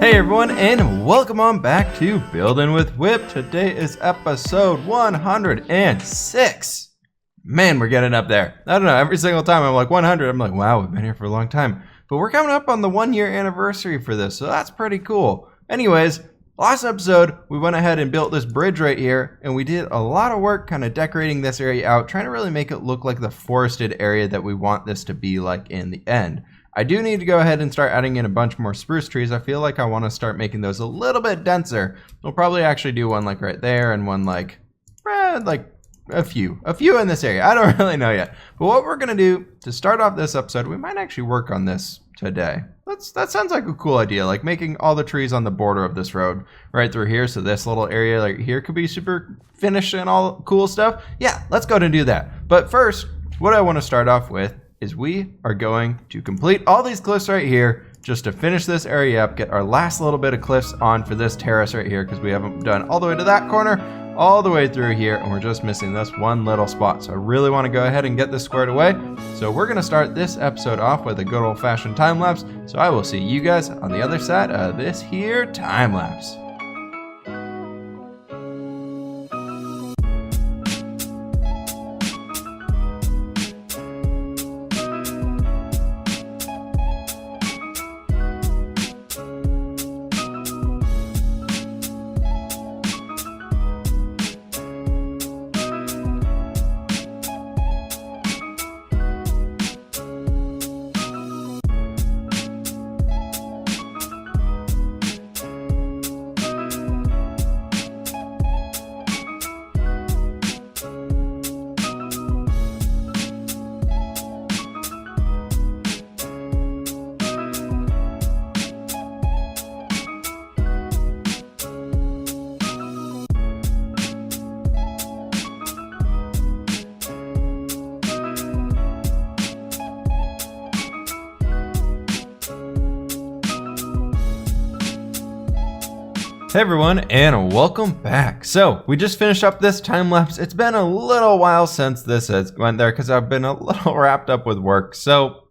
Hey everyone, and welcome on back to Building with Whip. Today is episode 106. Man, we're getting up there. I don't know, every single time I'm like 100, I'm like, wow, we've been here for a long time. But we're coming up on the 1 year anniversary for this, so that's pretty cool. Anyways, last episode, we went ahead and built this bridge right here, and we did a lot of work kind of decorating this area out, trying to really make it look like the forested area that we want this to be like in the end. I do need to go ahead and start adding in a bunch more spruce trees. I feel like I want to start making those a little bit denser. We'll probably actually do one like right there and one like a few in this area. I don't really know yet. But what we're going to do to start off this episode, we might actually work on this today. That sounds like a cool idea, like making all the trees on the border of this road right through here. So this little area like here could be super finished and all cool stuff. Yeah, let's go and do that. But first, what I want to start off with is we are going to complete all these cliffs right here just to finish this area up, get our last little bit of cliffs on for this terrace right here because we haven't done all the way to that corner, all the way through here, and we're just missing this one little spot. So I really want to go ahead and get this squared away. So we're going to start this episode off with a good old-fashioned time lapse. So I will see you guys on the other side of this here time lapse. Hey everyone, and welcome back. So we just finished up this time lapse. It's been a little while since this has went there because I've been a little wrapped up with work. So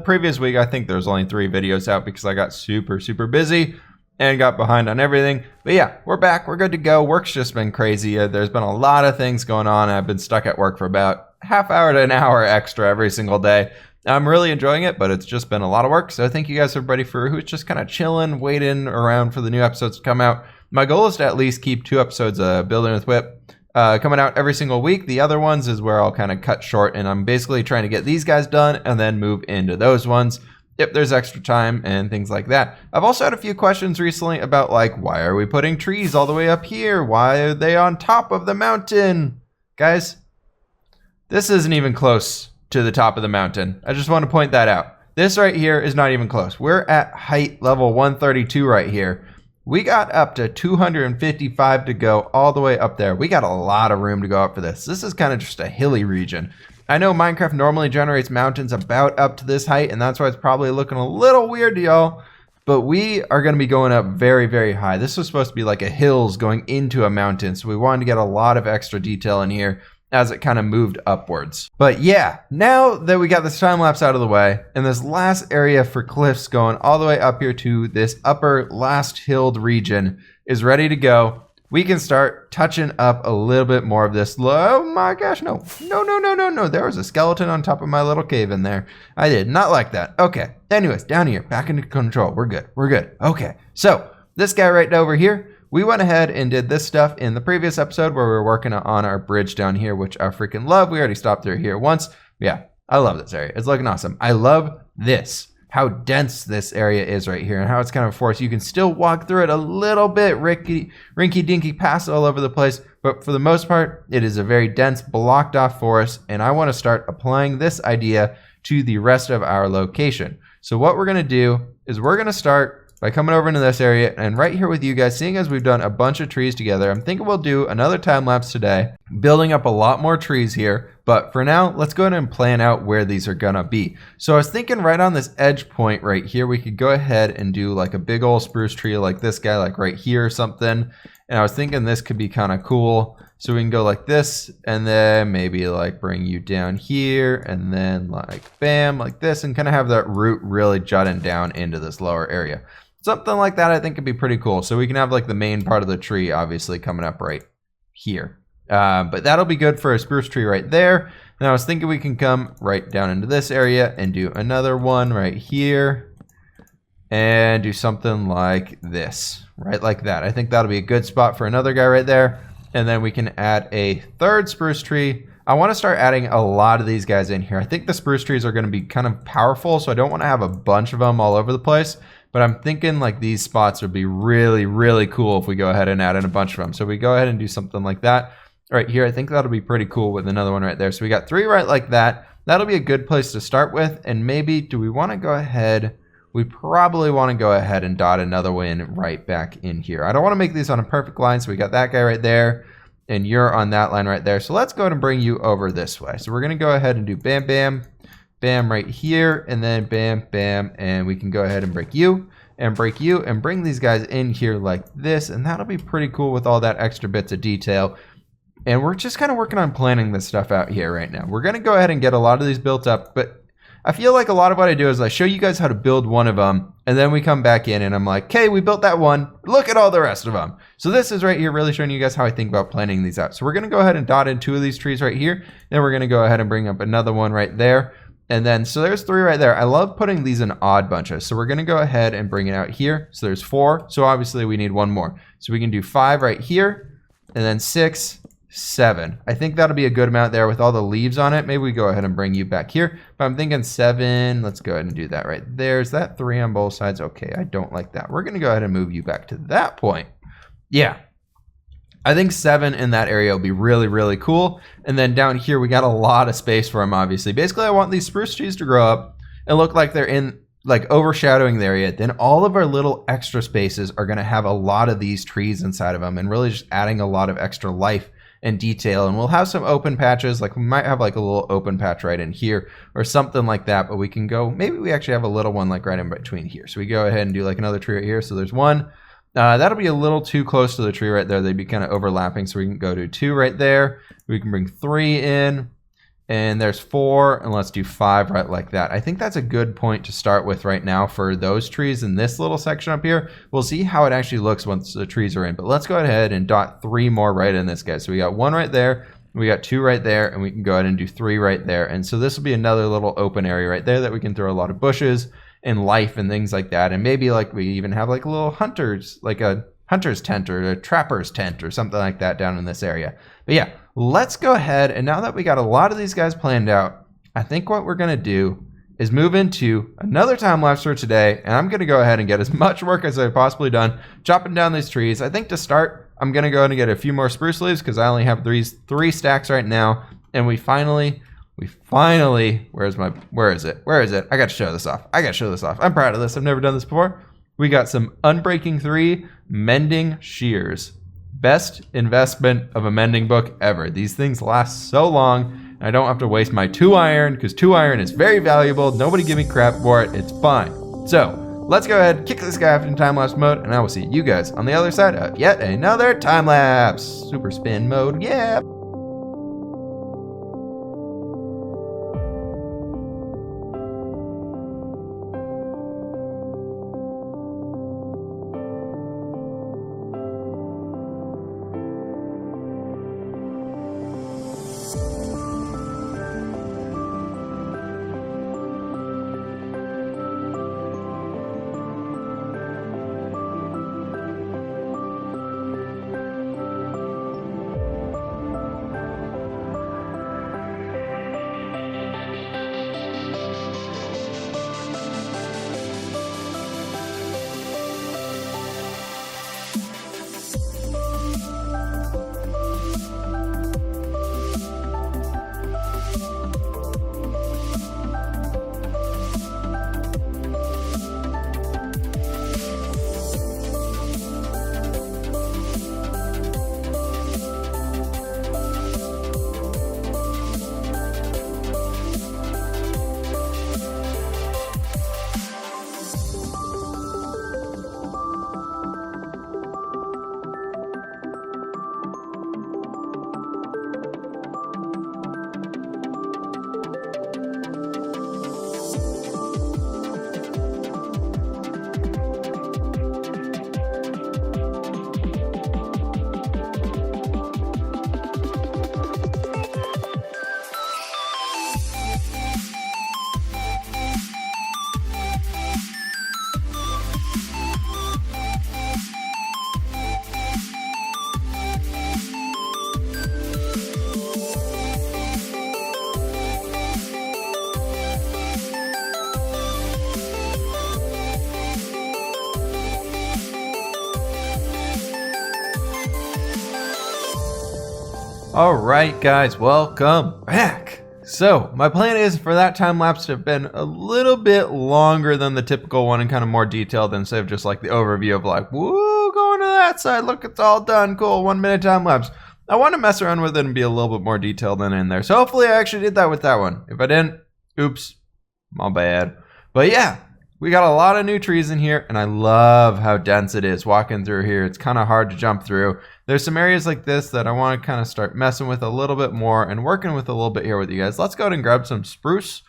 previous week, I think there was only 3 videos out because I got super busy and got behind on everything. But yeah, we're back. We're good to go. Work's just been crazy. There's been a lot of things going on. I've been stuck at work for about half hour to an hour extra every single day. I'm really enjoying it, but it's just been a lot of work. So thank you guys everybody for who's just kind of chilling, waiting around for the new episodes to come out. My goal is to at least keep 2 episodes of Building with Whip coming out every single week. The other ones is where I'll kind of cut short, and I'm basically trying to get these guys done and then move into those ones if there's extra time and things like that. I've also had a few questions recently about like, why are we putting trees all the way up here? Why are they on top of the mountain? Guys, this isn't even close to the top of the mountain. I just want to point that out. This right here is not even close. We're at height level 132 right here. We got up to 255 to go all the way up there. We got a lot of room to go up for this. This is kind of just a hilly region. I know Minecraft normally generates mountains about up to this height, and that's why it's probably looking a little weird to y'all. But we are going to be going up very high. This was supposed to be like a hills going into a mountain, so we wanted to get a lot of extra detail in here as it kind of moved upwards. But yeah, now that we got this time lapse out of the way and this last area for cliffs going all the way up here to this upper last hilled region is ready to go, we can start touching up a little bit more of this. Oh my gosh, no. There was a skeleton on top of my little cave in there. I did not like that. Okay, anyways, down here, back into control. We're good. Okay, so this guy right over here, we went ahead and did this stuff in the previous episode where we were working on our bridge down here, which I freaking love. We already stopped through here once. Yeah, I love this area. It's looking awesome. I love this, how dense this area is right here and how it's kind of forced. You can still walk through it a little bit, rinky-dinky paths all over the place, but for the most part, it is a very dense, blocked off forest, and I want to start applying this idea to the rest of our location. So what we're going to do is we're going to start by coming over into this area and right here with you guys, seeing as we've done a bunch of trees together, I'm thinking we'll do another time lapse today, building up a lot more trees here. But for now, let's go ahead and plan out where these are gonna be. So I was thinking right on this edge point right here, we could go ahead and do like a big old spruce tree like this guy, like right here or something. And I was thinking this could be kind of cool. So we can go like this and then maybe like bring you down here and then like bam, like this, and kind of have that root really jutting down into this lower area. Something like that I think could be pretty cool. So we can have like the main part of the tree obviously coming up right here. But that'll be good for a spruce tree right there. And I was thinking we can come right down into this area and do another one right here. And do something like this, right like that. I think that'll be a good spot for another guy right there. And then we can add a third spruce tree. I want to start adding a lot of these guys in here. I think the spruce trees are going to be kind of powerful, so I don't want to have a bunch of them all over the place. But I'm thinking like these spots would be really, really cool if we go ahead and add in a bunch of them. So we go ahead and do something like that. Right here, I think that'll be pretty cool with another one right there. So we got 3 right like that. That'll be a good place to start with. And maybe, do we want to go ahead? We probably want to go ahead and dot another one right back in here. I don't want to make these on a perfect line. So we got that guy right there. And you're on that line right there. So let's go ahead and bring you over this way. So we're going to go ahead and do bam, bam, bam right here. And then bam, bam. And we can go ahead and break you. And break you. And bring these guys in here like this. And that'll be pretty cool with all that extra bits of detail. And we're just kind of working on planning this stuff out here right now. We're going to go ahead and get a lot of these built up. But I feel like a lot of what I do is I show you guys how to build one of them. And then we come back in and I'm like, okay, we built that one. Look at all the rest of them. So this is right here really showing you guys how I think about planning these out. So we're going to go ahead and dot in 2 of these trees right here. Then we're going to go ahead and bring up another one right there. And then, so there's 3 right there. I love putting these in odd bunches. So we're going to go ahead and bring it out here. So there's 4. So obviously we need 1 more. So we can do 5 right here. And then 6, 7. I think that'll be a good amount there with all the leaves on it. Maybe we go ahead and bring you back here. But I'm thinking 7. Let's go ahead and do that right there. Is that 3 on both sides? Okay, I don't like that. We're going to go ahead and move you back to that point. Yeah. I think 7 in that area will be really, really cool. And then down here, we got a lot of space for them, obviously. Basically, I want these spruce trees to grow up and look like they're in, like, overshadowing the area. Then all of our little extra spaces are going to have a lot of these trees inside of them and really just adding a lot of extra life and detail. And we'll have some open patches, like we might have like a little open patch right in here or something like that. But we can go, maybe we actually have a little one like right in between here. So we go ahead and do like another tree right here. So there's 1. That'll be a little too close to the tree right there. They'd be kind of overlapping. So we can go to 2 right there. We can bring 3 in. And there's 4. And let's do 5 right like that. I think that's a good point to start with right now for those trees in this little section up here. We'll see how it actually looks once the trees are in. But let's go ahead and dot 3 more right in this guy. So we got 1 right there. We got 2 right there. And we can go ahead and do 3 right there. And so this will be another little open area right there that we can throw a lot of bushes and life and things like that. And maybe like we even have like a little hunters, like a hunter's tent or a trapper's tent or something like that down in this area. But yeah, let's go ahead. And now that we got a lot of these guys planned out, I think what we're going to do is move into another time lapse for today. And I'm going to go ahead and get as much work as I've possibly done chopping down these trees. I think to start, I'm going to go ahead and get a few more spruce leaves because I only have 3 stacks right now. And we finally, where is it? I got to show this off. I'm proud of this. I've never done this before. We got some Unbreaking 3 mending shears. Best investment of a mending book ever. These things last so long. I don't have to waste my 2 iron because 2 iron is very valuable. Nobody give me crap for it. It's fine. So let's go ahead, kick this guy off in time lapse mode, and I will see you guys on the other side of yet another time lapse. Super spin mode. Yeah. All right, guys, welcome back. So my plan is for that time lapse to have been a little bit longer than the typical one and kind of more detailed instead of just like the overview of like, woo, going to that side, look, it's all done, cool, 1 minute time lapse. I want to mess around with it and be a little bit more detailed than in there. So hopefully I actually did that with that one. If I didn't, oops, my bad. But yeah, we got a lot of new trees in here and I love how dense it is walking through here. It's kind of hard to jump through. There's some areas like this that I want to kind of start messing with a little bit more and working with a little bit here with you guys. Let's go ahead and grab some spruce.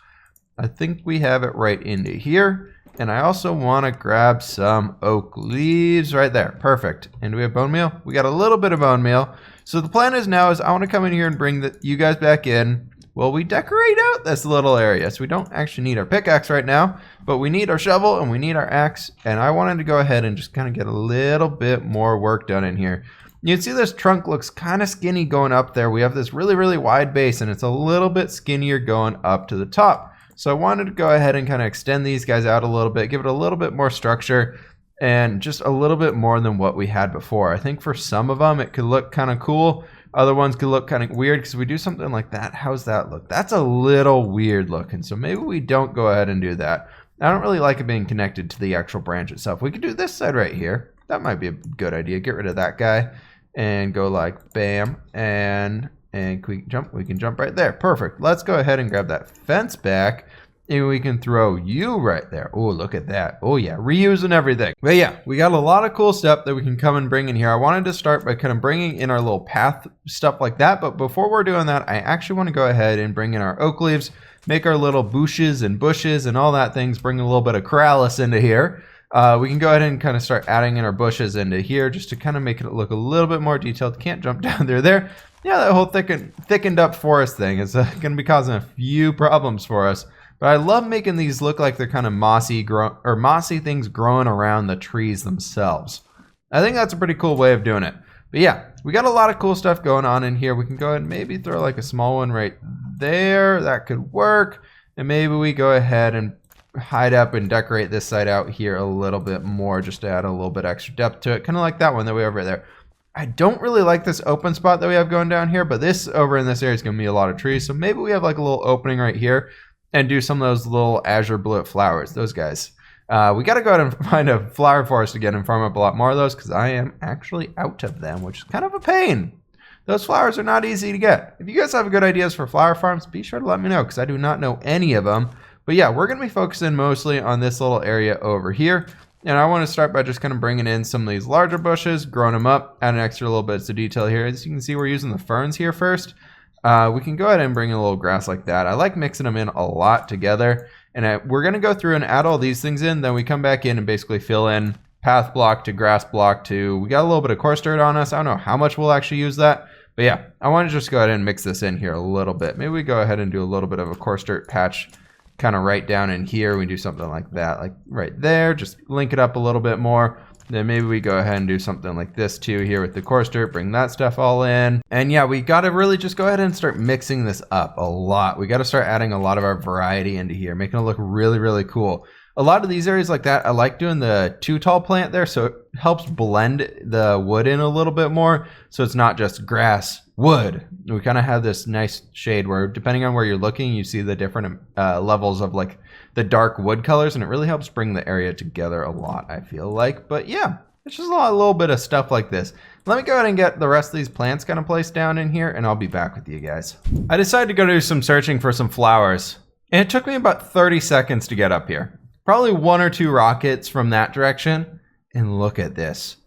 I think we have it right into here. And I also want to grab some oak leaves right there. Perfect. And do we have bone meal? We got a little bit of bone meal. So the plan is now is I want to come in here and bring you guys back in. Well, we decorate out this little area. So we don't actually need our pickaxe right now, but we need our shovel and we need our axe. And I wanted to go ahead and just kind of get a little bit more work done in here. You can see this trunk looks kind of skinny going up there. We have this really, really wide base and it's a little bit skinnier going up to the top. So I wanted to go ahead and kind of extend these guys out a little bit, give it a little bit more structure and just a little bit more than what we had before. I think for some of them, it could look kind of cool. Other ones could look kind of weird because we do something like that. How's that look? That's a little weird looking. So maybe we don't go ahead and do that. I don't really like it being connected to the actual branch itself. We could do this side right here. That might be a good idea. Get rid of that guy and go like bam and quick jump. We can jump right there. Perfect. Let's go ahead and grab that fence back. And we can throw you right there. Oh, look at that. Oh yeah, reusing everything. But yeah, we got a lot of cool stuff that we can come and bring in here. I wanted to start by kind of bringing in our little path stuff like that. But before we're doing that, I actually want to go ahead and bring in our oak leaves, make our little bushes and all that things, bring a little bit of corrales into here. We can go ahead and kind of start adding in our bushes into here just to kind of make it look a little bit more detailed. Can't jump down there. Yeah, that whole thickened up forest thing is going to be causing a few problems for us. But I love making these look like they're kind of mossy things growing around the trees themselves. I think that's a pretty cool way of doing it. But yeah, we got a lot of cool stuff going on in here. We can go ahead and maybe throw like a small one right there. That could work. And maybe we go ahead and hide up and decorate this side out here a little bit more just to add a little bit extra depth to it. Kind of like that one that we have right there. I don't really like this open spot that we have going down here, but this over in this area is going to be a lot of trees. So maybe we have like a little opening right here. And do some of those little azure blue flowers, those guys. We got to go out and find a flower forest again and farm up a lot more of those because I am actually out of them, which is kind of a pain. Those flowers are not easy to get. If you guys have good ideas for flower farms, be sure to let me know because I do not know any of them. But yeah, we're going to be focusing mostly on this little area over here. And I want to start by just kind of bringing in some of these larger bushes, growing them up, adding extra little bits of detail here. As you can see, we're using the ferns here first. We can go ahead and bring in a little grass like that. I like mixing them in a lot together. And we're going to go through and add all these things in. Then we come back in and basically fill in path block to grass block to, we got a little bit of coarse dirt on us. I don't know how much we'll actually use that. But yeah, I want to just go ahead and mix this in here a little bit. Maybe we go ahead and do a little bit of a coarse dirt patch kind of right down in here. We do something like that, like right there. Just link it up a little bit more. Then maybe we go ahead and do something like this too here with the coarse dirt, bring that stuff all in. And yeah, we got to really just go ahead and start mixing this up a lot. We got to start adding a lot of our variety into here, making it look really, really cool. A lot of these areas like that, I like doing the too tall plant there. So it helps blend the wood in a little bit more. So it's not just grass, wood. We kind of have this nice shade where depending on where you're looking, you see the different levels of like the dark wood colors, and it really helps bring the area together a lot, I feel like. But yeah, it's just a little bit of stuff like this. Let me go ahead and get the rest of these plants kind of placed down in here, and I'll be back with you guys. I decided to go do some searching for some flowers, and it took me about 30 seconds to get up here. Probably 1 or 2 rockets from that direction, and look at this.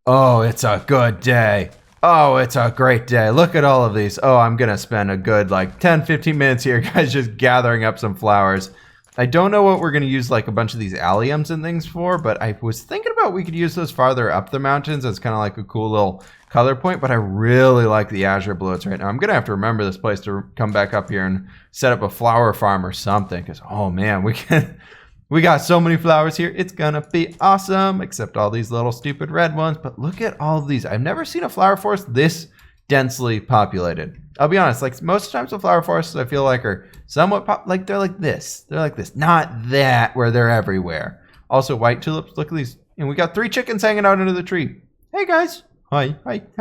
Oh, it's a good day. Oh, it's a great day. Look at all of these. Oh, I'm going to spend a good like 10-15 minutes here, guys, just gathering up some flowers. I don't know what we're going to use like a bunch of these alliums and things for, but I was thinking about we could use those farther up the mountains as kind of like a cool little color point, but I really like the azure bluets right now. I'm going to have to remember this place to come back up here and set up a flower farm or something because, oh man, we got so many flowers here. It's going to be awesome, except all these little stupid red ones. But look at all of these. I've never seen a flower forest this densely populated. I'll be honest, like most times the flower forests I feel like are somewhat they're like this. They're like this, not that where they're everywhere. Also white tulips, look at these. And we got 3 chickens hanging out under the tree. Hey guys. Hi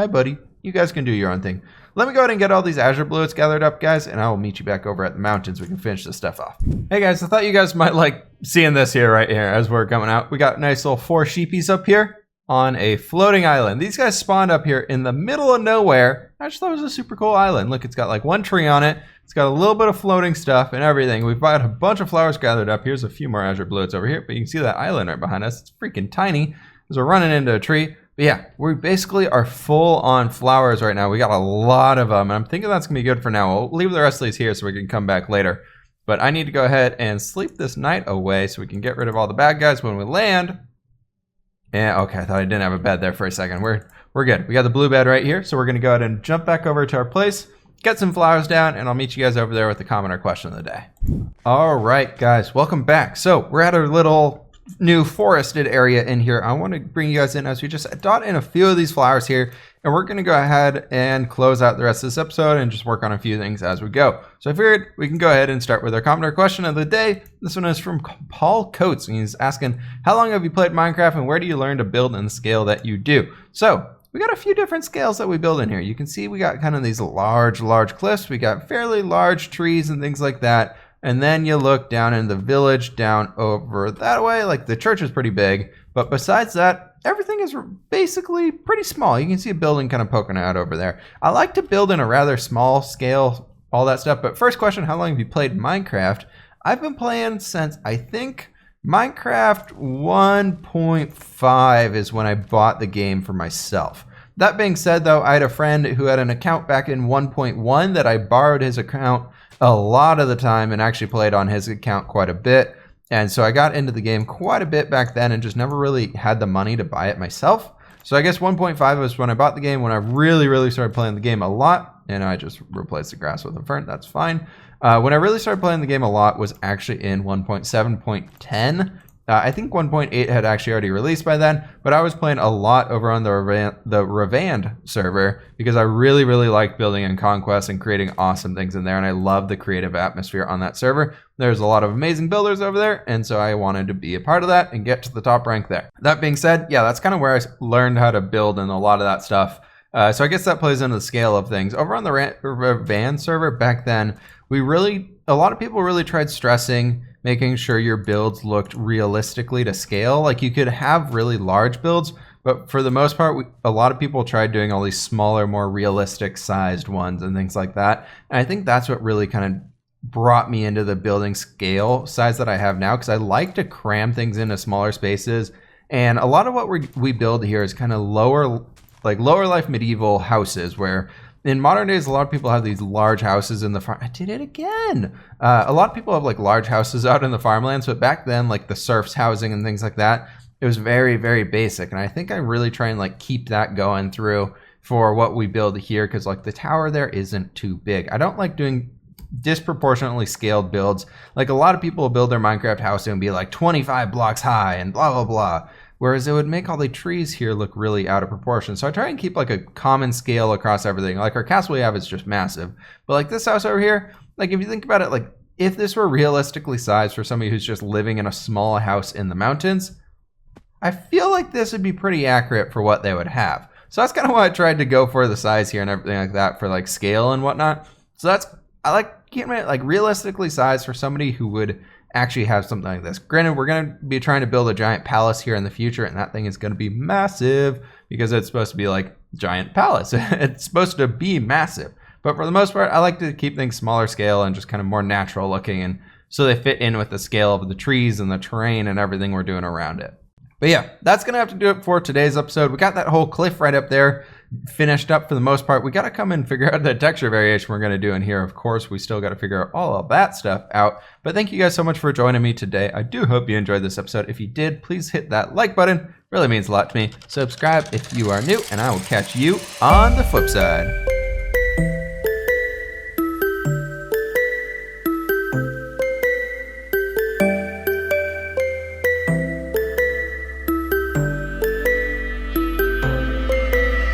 buddy. you guys can do your own thing. Let me go ahead and get all these azure bluets gathered up, guys, and I will meet you back over at the mountains. We can finish this stuff off. Hey guys, I thought you guys might like seeing this here right here as we're coming out. We got nice little 4 sheepies up here on a floating island. These guys spawned up here in the middle of nowhere. I just thought it was a super cool island. Look, it's got like 1 tree on it. It's got a little bit of floating stuff and everything. We've got a bunch of flowers gathered up. Here's a few more azure bluets over here, but you can see that island right behind us. It's freaking tiny as we're running into a tree. But yeah, we basically are full on flowers right now. We got a lot of them, and I'm thinking that's gonna be good for now. We'll leave the rest of these here so we can come back later. But I need to go ahead and sleep this night away so we can get rid of all the bad guys when we land. Yeah, okay, I thought I didn't have a bed there for a second. We're good. We got the blue bed right here, so we're gonna go ahead and jump back over to our place, get some flowers down, and I'll meet you guys over there with the comment or question of the day. All right, guys, welcome back. So we're at our little new forested area in here. I want to bring you guys in as we just dot in a few of these flowers here, and we're going to go ahead and close out the rest of this episode and just work on a few things as we go. So I figured we can go ahead and start with our comment or question of the day. This one is from Paul Coates, and he's asking, how long have you played Minecraft and where do you learn to build in the scale that you do? So we got a few different scales that we build in here. You can see we got kind of these large cliffs. We got fairly large trees and things like that. And then you look down in the village down over that way, like the church is pretty big. But besides that, everything is basically pretty small. You can see a building kind of poking out over there. I like to build in a rather small scale, all that stuff. But first question, how long have you played Minecraft? I've been playing since, I think, Minecraft 1.5 is when I bought the game for myself. That being said, though, I had a friend who had an account back in 1.1 that I borrowed his account a lot of the time and actually played on his account quite a bit. And so I got into the game quite a bit back then and just never really had the money to buy it myself. So I guess 1.5 was when I bought the game, when I really started playing the game a lot. And I just replaced the grass with a fern. That's fine. When I really started playing the game a lot was actually in 1.7.10. I think 1.8 had actually already released by then, but I was playing a lot over on the Revand server because I really liked building in Conquest and creating awesome things in there, and I love the creative atmosphere on that server. There's a lot of amazing builders over there, and so I wanted to be a part of that and get to the top rank there. That being said, yeah, that's kind of where I learned how to build and a lot of that stuff. So I guess that plays into the scale of things. Over on the Revand server back then, a lot of people really tried stressing making sure your builds looked realistically to scale. Like you could have really large builds, but for the most part, a lot of people tried doing all these smaller, more realistic sized ones and things like that. And I think that's what really kind of brought me into the building scale size that I have now, because I like to cram things into smaller spaces. And a lot of what we build here is kind of lower life medieval houses, where in modern days, a lot of people have these large houses in the farm. I did it again. A lot of people have like large houses out in the farmlands, but back then, like the serfs housing and things like that, it was very basic. And I think I really try and like keep that going through for what we build here, because like the tower there isn't too big. I don't like doing disproportionately scaled builds. Like a lot of people will build their Minecraft house and be like 25 blocks high and blah blah. Whereas it would make all the trees here look really out of proportion. So I try and keep like a common scale across everything. Like our castle we have is just massive. But like this house over here, like if you think about it, like if this were realistically sized for somebody who's just living in a small house in the mountains, I feel like this would be pretty accurate for what they would have. So that's kind of why I tried to go for the size here and everything like that for like scale and whatnot. So I like keeping it like realistically sized for somebody who would actually have something like this. Granted, we're going to be trying to build a giant palace here in the future, and that thing is going to be massive because it's supposed to be like giant palace. It's supposed to be massive. But for the most part, I like to keep things smaller scale and just kind of more natural looking, and so they fit in with the scale of the trees and the terrain and everything we're doing around it. But yeah, that's going to have to do it for today's episode. We got that whole cliff right up there finished up for the most part. We got to come and figure out the texture variation we're going to do in here. Of course, we still got to figure out all of that stuff out. But thank you guys so much for joining me today. I do hope you enjoyed this episode. If you did, please hit that like button. Really means a lot to me. Subscribe if you are new, and I will catch you on the flip side.